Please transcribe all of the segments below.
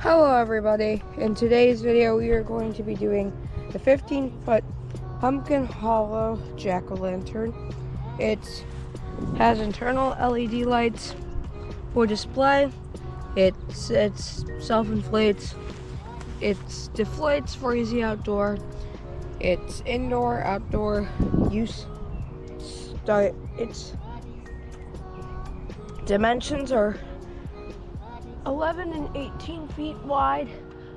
Hello everybody, in today's video we are going to be doing the 15-foot pumpkin hollow jack-o'-lantern. It has internal LED lights for display. It self-inflates. It deflates for easy outdoor. It's indoor, outdoor use. Its dimensions are 11 and 18 feet wide,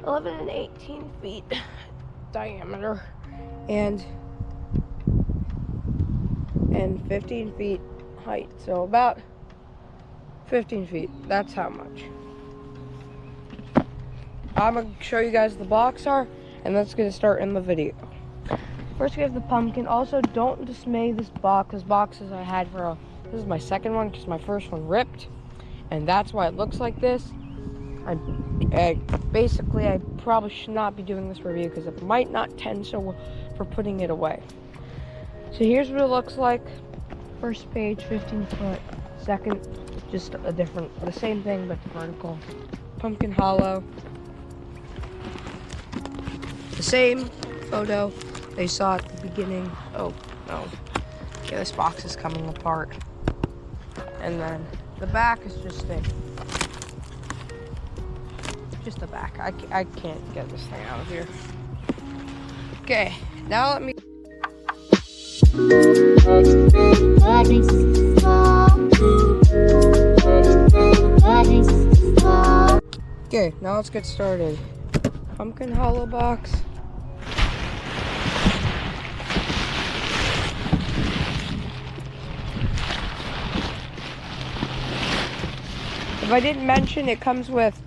11 and 18 feet diameter, and 15 feet height. So about 15 feet. That's how much. I'm going to show you guys the box art, and let's get it started in the video. First we have the pumpkin. Also, don't dismay this box, because boxes I had for this is my second one, because my first one ripped. And that's why it looks like this. I probably should not be doing this review because it might not tend so well for putting it away. So here's what it looks like. First page, 15 foot. Second, just the same thing but vertical. Pumpkin hollow. The same photo they saw at the beginning. Oh no. Okay, this box is coming apart. And then the back is just the back. I can't get this thing out of here. Okay, now let me. Okay, now let's get started. Pumpkin hollow box. If I didn't mention, it comes with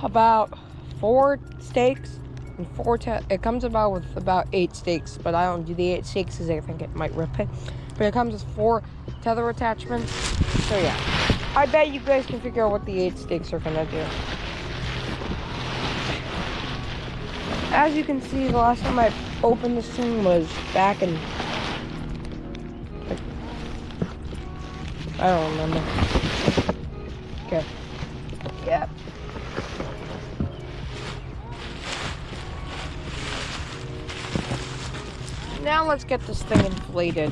about 4 stakes and it comes with about 8 stakes, but I don't do the 8 stakes because I think it might rip it. But it comes with 4 tether attachments. So yeah, I bet you guys can figure out what the 8 stakes are gonna do. As you can see, the last time I opened this thing was back in, I don't remember. Okay. Yep. Now let's get this thing inflated.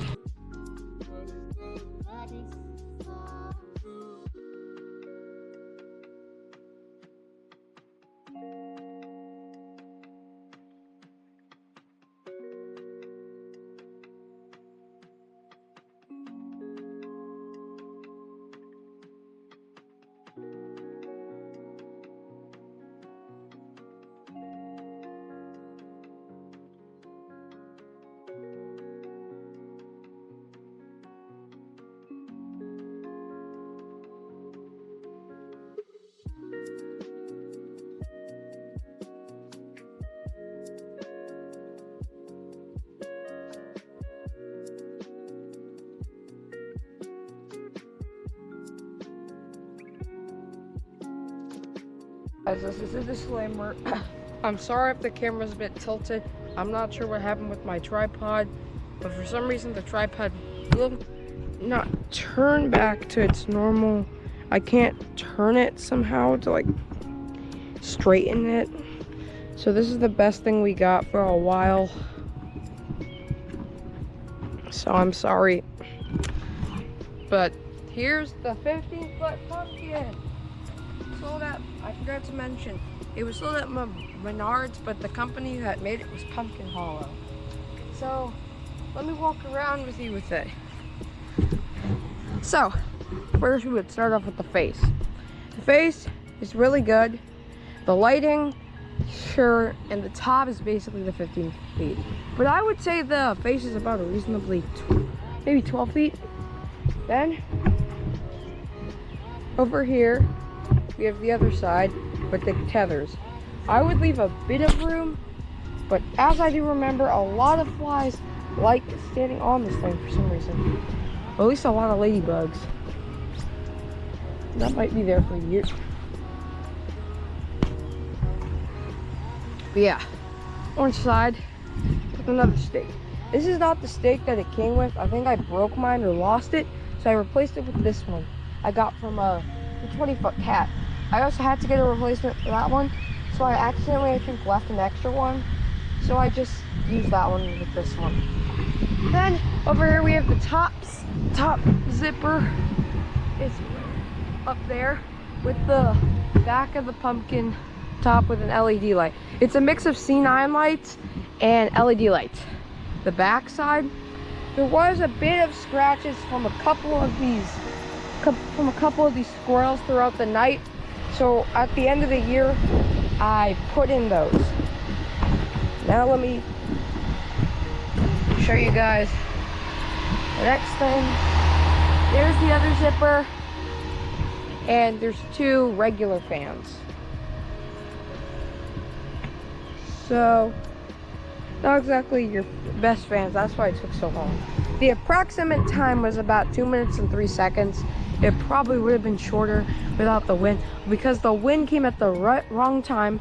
As this is a disclaimer, I'm sorry if the camera's a bit tilted. I'm not sure what happened with my tripod, but for some reason the tripod will not turn back to its normal. I can't turn it somehow to like straighten it. So this is the best thing we got for a while. So I'm sorry. But here's the 15-foot pumpkin. Sold at, I forgot to mention, it was sold at Menards, but the company that made it was Pumpkin Hollow. So let me walk around with you with it. So first we would start off with the face. The face is really good. The lighting, sure, and the top is basically the 15 feet. But I would say the face is about a reasonably maybe 12 feet. Then over here we have the other side with the tethers. I would leave a bit of room, but as I do remember, a lot of flies like standing on this thing for some reason. Or at least a lot of ladybugs. That might be there for years. But yeah, orange side with another stake. This is not the stake that it came with. I think I broke mine or lost it, so I replaced it with this one I got from the 20-foot cat. I also had to get a replacement for that one. So I accidentally, I think, left an extra one. So I just used that one with this one. Then over here we have the top zipper. It's up there with the back of the pumpkin top with an LED light. It's a mix of C9 lights and LED lights. The back side, there was a bit of scratches from a couple of these squirrels throughout the night. So at the end of the year, I put in those. Now let me show you guys the next thing. There's the other zipper, and there's 2 regular fans. So, not exactly your best fans, that's why it took so long. The approximate time was about 2 minutes and 3 seconds. It probably would have been shorter without the wind. Because the wind came at the wrong time,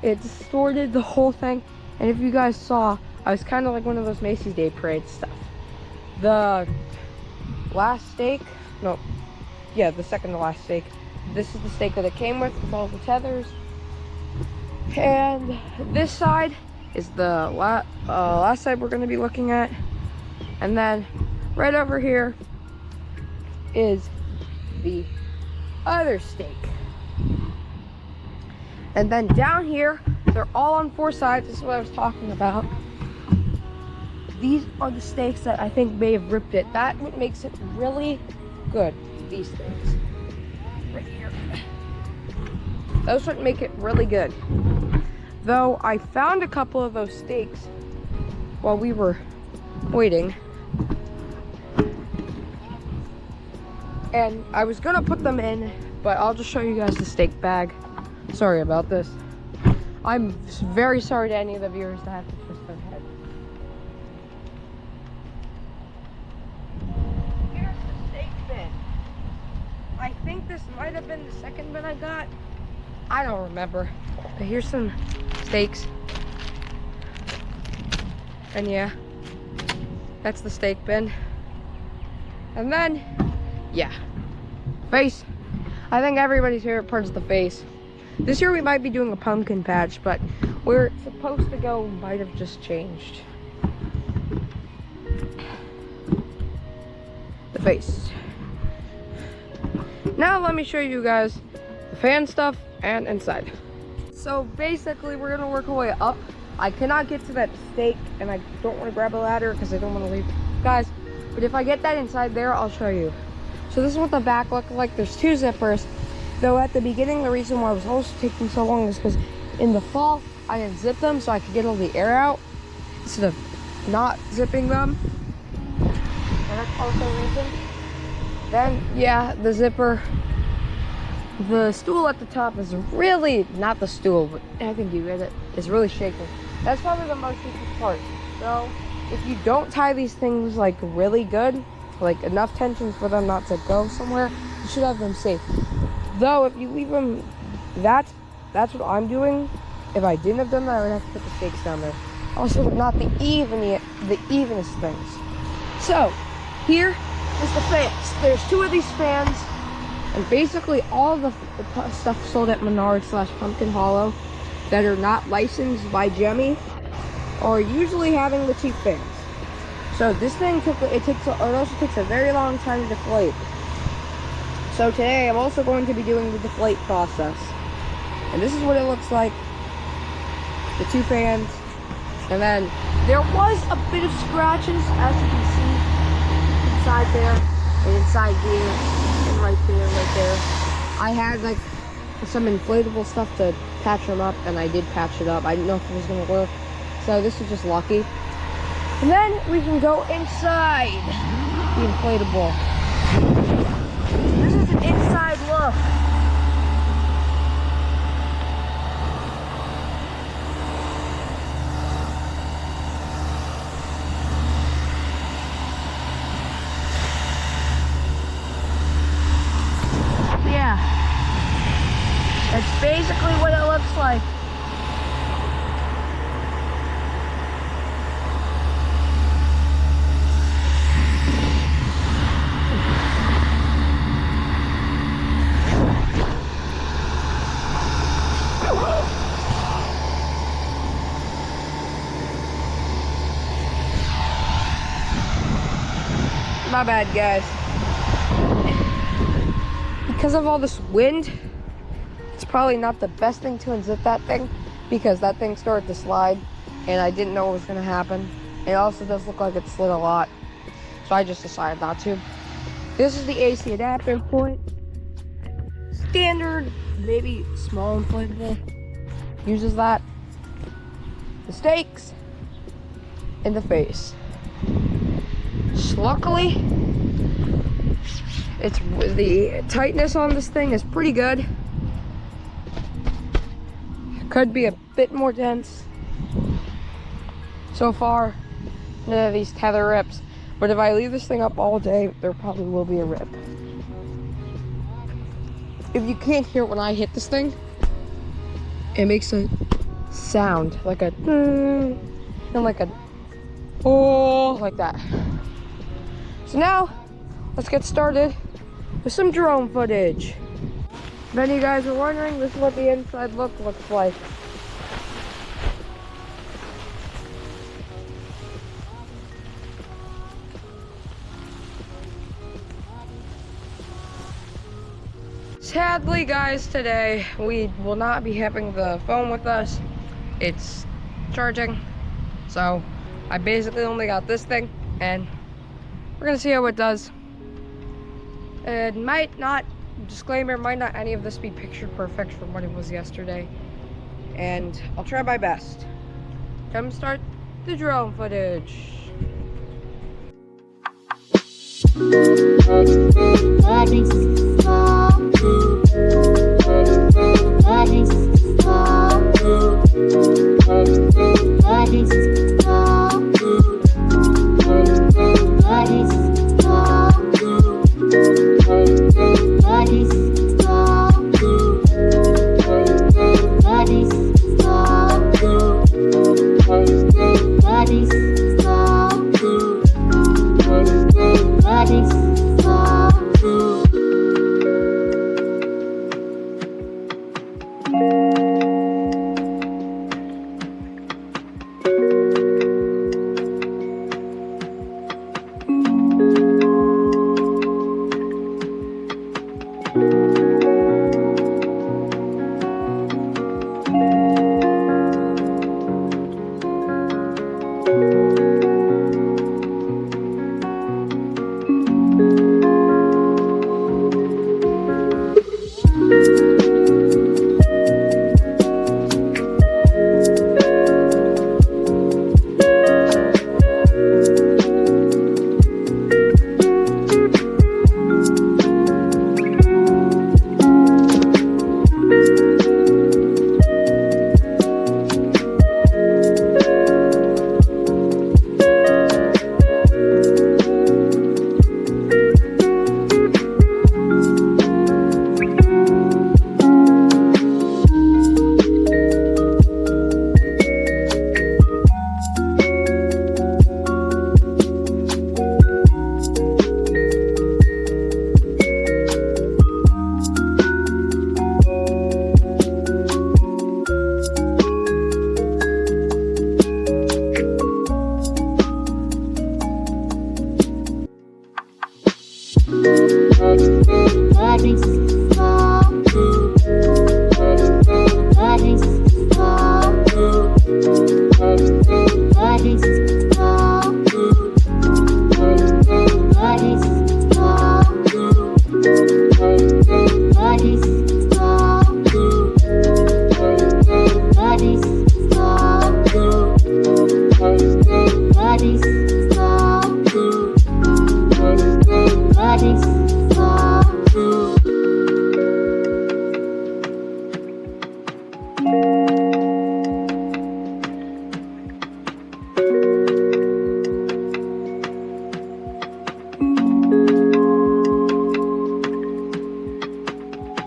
it distorted the whole thing. And if you guys saw, I was kind of like one of those Macy's Day Parade stuff. The last stake, the second to last stake. This is the stake that it came with all the tethers. And this side is the last side we're going to be looking at. And then right over here is the other stake. And then down here, they're all on 4 sides. This is what I was talking about. These are the stakes that I think may have ripped it. That what makes it really good, these things. Right here. Those would make it really good. Though I found a couple of those stakes while we were waiting. And I was gonna put them in, but I'll just show you guys the stake bag. Sorry about this. I'm very sorry to any of the viewers that have to twist their head. Here's the stake bin. I think this might have been the second bin I got. I don't remember. But here's some stakes. And yeah, that's the stake bin. And then, yeah, face. I think everybody's favorite part is the face. This year we might be doing a pumpkin patch, but where it's supposed to go might have just changed. The face. Now let me show you guys the fan stuff and inside. So basically we're gonna work our way up. I cannot get to that stake and I don't want to grab a ladder because I don't want to leave guys, but if I get that inside there, I'll show you. So this is what the back looks like. There's 2 zippers. Though at the beginning, the reason why it was also taking so long is because in the fall, I had zipped them so I could get all the air out instead of not zipping them. And that's also a reason. Then, yeah, the zipper. The stool at the top is really, not the stool, but I think you get it, it's really shaking. That's probably the most tricky part. So, if you don't tie these things like really good, like enough tension for them not to go somewhere, you should have them safe. Though if you leave them, that's what I'm doing. If I didn't have done that, I would have to put the stakes down there. Also, not the evenest things. So here is the fans. There's 2 of these fans, and basically all the stuff sold at Menards / Pumpkin Hollow that are not licensed by Jemmy are usually having the cheap fans. So this thing it also takes a very long time to deflate. So today I'm also going to be doing the deflate process. And this is what it looks like. The 2 fans. And then there was a bit of scratches, as you can see, inside there, and inside here, and right there. I had like some inflatable stuff to patch them up, and I did patch it up. I didn't know if it was gonna work. So this is just lucky. And then we can go inside the inflatable. This is an inside look. Yeah. That's basically what it looks like. My bad, guys. Because of all this wind, it's probably not the best thing to unzip that thing, because that thing started to slide and I didn't know what was gonna happen. It also does look like it slid a lot, so I just decided not to. This is the AC adapter point. Standard, maybe small inflatable, uses that. The stakes and the face. Luckily, the tightness on this thing is pretty good. Could be a bit more dense. So far, none of these tether rips, but if I leave this thing up all day, there probably will be a rip. If you can't hear when I hit this thing, it makes a sound like a and like a oh, like that. So now, let's get started with some drone footage. If any of you guys are wondering, this is what the inside looks like. Sadly, guys, today we will not be having the phone with us. It's charging, so I basically only got this thing, and we're gonna see how it does. It might not, disclaimer, might not any of this be picture perfect from what it was yesterday, and I'll try my best. Come start the drone footage.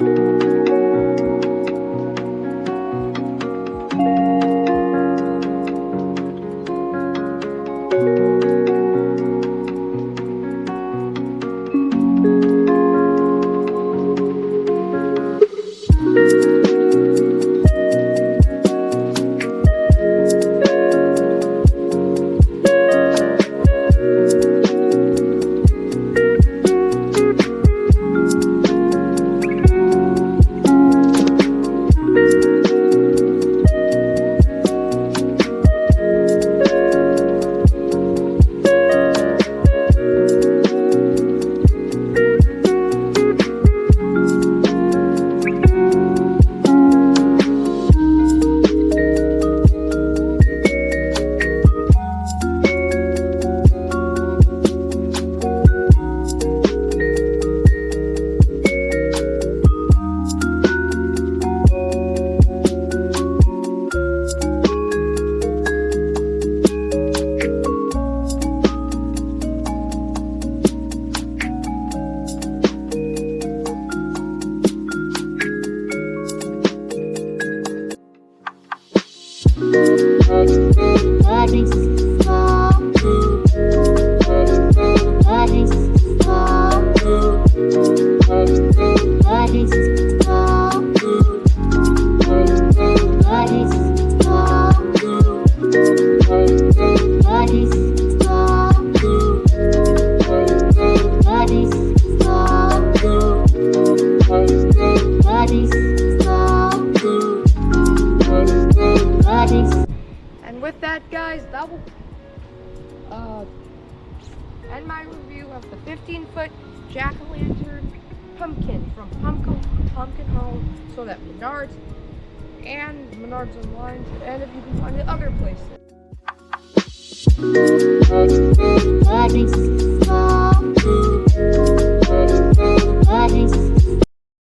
you. And with that, guys, that will end my review of the 15-foot jack-o'-lantern pumpkin from Pumpkin Hollow, sold at Menards and Menards Online, and if you can find it other places.